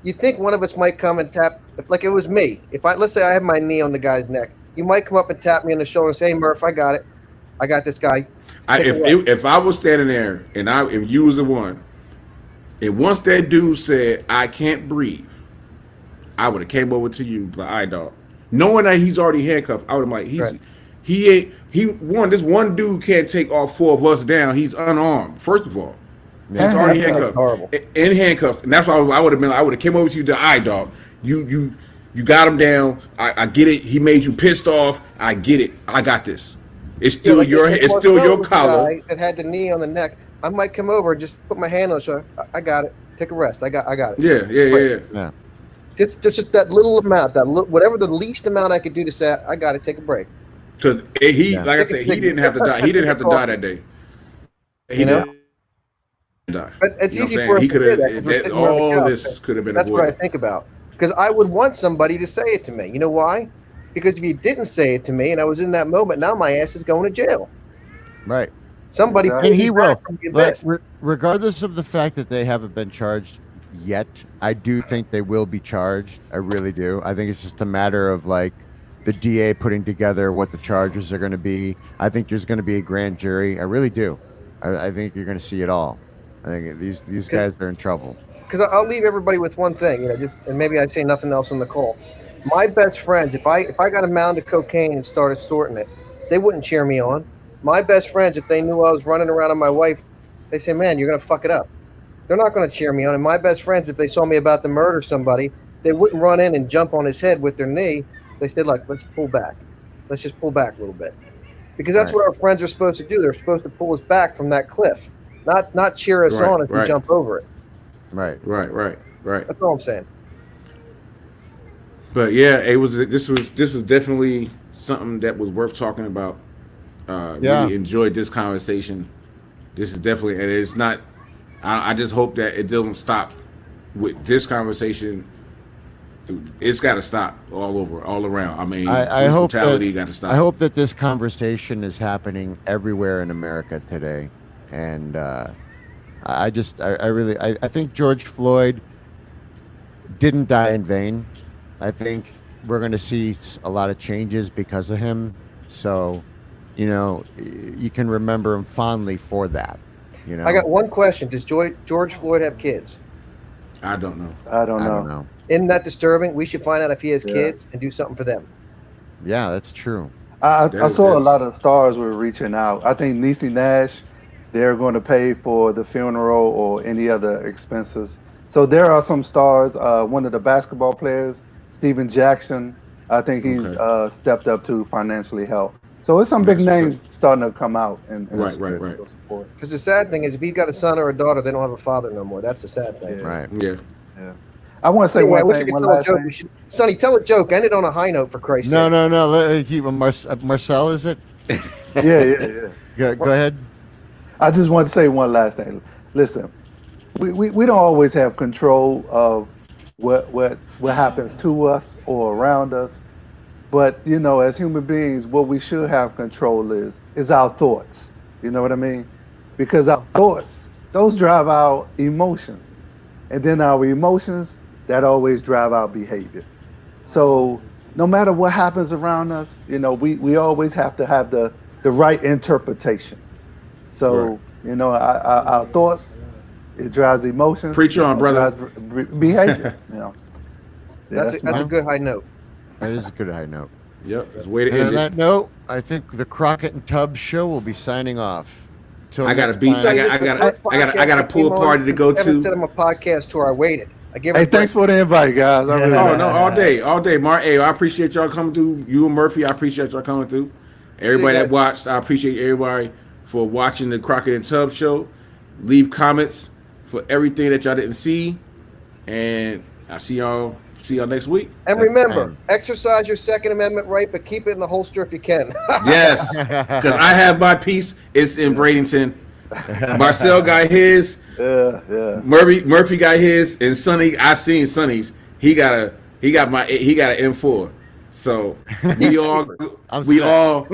you'd think one of us might come and tap, like it was me. Let's say I have my knee on the guy's neck, you might come up and tap me on the shoulder and say, "Hey, Murph, I got it. I got this guy." If I was standing there and if you was the one, and once that dude said I can't breathe, I would have came over to you like, "All right, dog," knowing that he's already handcuffed. I would have like Right. this one dude can't take all four of us down. He's unarmed. First of all, he's already That's handcuffed horrible. in handcuffs, and that's why I would have came over to you the eye dog. You got him down. I get it. He made you pissed off. I get it. I got this. It's still Like, your if it it's was still your the collar. guy that had the knee on the neck, I might come over and just put my hand on the shoulder. I got it. Take a rest. I got it. Yeah. Yeah. Just that little amount, whatever the least amount I could do to say, I got to take a break. Because like I said, he didn't have to die. He didn't have to die that day. He You know? didn't die. But it's You know what easy I'm for saying? us He to could hear that 'cause we're have. sitting on the All couch. this could have been That's what I avoided. think about. Because I would want somebody to say it to me. You know why? Because if you didn't say it to me and I was in that moment, now my ass is going to jail. Right. Somebody And pulled he me will. back from the But abyss. regardless of the fact that they haven't been charged yet, I do think they will be charged. I really do. I think it's just a matter of like the DA putting together what the charges are going to be. I think there's going to be a grand jury. I really do. I think you're going to see it all. I think these guys are in trouble. Because I'll leave everybody with one thing, and maybe I say nothing else on the call. My best friends, if I got a mound of cocaine and started sorting it, they wouldn't cheer me on. My best friends, if they knew I was running around on my wife, they say, "Man, you're gonna fuck it up." They're not gonna cheer me on. And my best friends, if they saw me about to murder somebody, they wouldn't run in and jump on his head with their knee. They said, "Like, let's pull back. Let's just pull back a little bit," because that's Right. what our friends are supposed to do. They're supposed to pull us back from that cliff, not cheer us Right, on if we right. jump over it. Right. Right. That's all I'm saying. But yeah, it was. This was definitely something that was worth talking about. Yeah. Really enjoyed this conversation. This is definitely, and it's not. I just hope that it doesn't stop with this conversation. It's got to stop all around. I mean, I police hope brutality that got to stop. I hope that this conversation is happening everywhere in America today, and I think George Floyd didn't die in vain. I think we're going to see a lot of changes because of him. So, you can remember him fondly for that. I got one question. Does George Floyd have kids? I don't know. I don't I know. don't know. Isn't that disturbing? We should find out if he has Yeah. kids and do something for them. Yeah, that's true. I That saw a is- lot of stars were reaching out. I think Niecy Nash, they're going to pay for the funeral or any other expenses. So there are some stars. One of the basketball players, Steven Jackson, I think he's Okay. stepped up to financially help. So it's some big That's names starting to come out and Right, spread right. their support. Because the sad thing is, if he's got a son or a daughter, they don't have a father no more. That's the sad thing. Yeah. Right. Yeah. I want to say Anyway, I one wish I thing. could One tell a last joke. thing. Sonny, tell a joke. End it on a high note, for Christ's No, sake. no. Marcel, is it? Yeah. Go ahead. I just want to say one last thing. Listen, we don't always have control of what happens to us or around us, but as human beings, what we should have control is our thoughts. You know what I mean? Because our thoughts, those drive our emotions, and then our emotions that always drive our behavior. So no matter what happens around us, we always have to have the right interpretation. So, Right. our thoughts, it drives emotions. Preach on, it brother. drives behavior. Yeah, That's a good high note. That is a good high note. Yep. It's a way to And on end it. that note, I think the Crockett and Tubbs show will be signing off. Till I got next a beat. time. I got a pool party to go Kevin said to. I'm a podcast tour. I waited. I gave Hey, him a thanks for the invite, guys. I really Oh no, all day, Mark. Hey, I appreciate y'all coming through. You and Murphy, I appreciate y'all coming through. Everybody that watched, I appreciate everybody for watching the Crockett and Tubbs show. Leave comments for everything that y'all didn't see, and I'll see y'all next week. And Next remember, time. exercise your Second Amendment right, but keep it in the holster if you can. Yes, because I have my piece. It's in Bradenton. Marcel got his. Yeah. Murphy got his, and Sonny. I seen Sonny's. He got an M4. So we all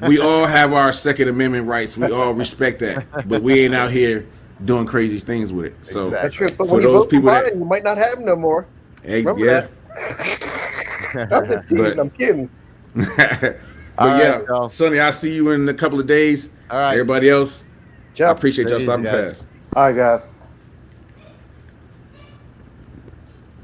we all have our Second Amendment rights. We all respect that, but we ain't out here doing crazy things with it. So Exactly. That's true. But For when you those vote for people that- Biden, you might not have him no more. Remember yeah. that. I'm just teasing. I'm kidding. But All right, yeah, y'all. Sonny, I'll see you in a couple of days. All right. Everybody else, I Ciao. appreciate y'all Take it easy, stopping guys. past. All right, guys.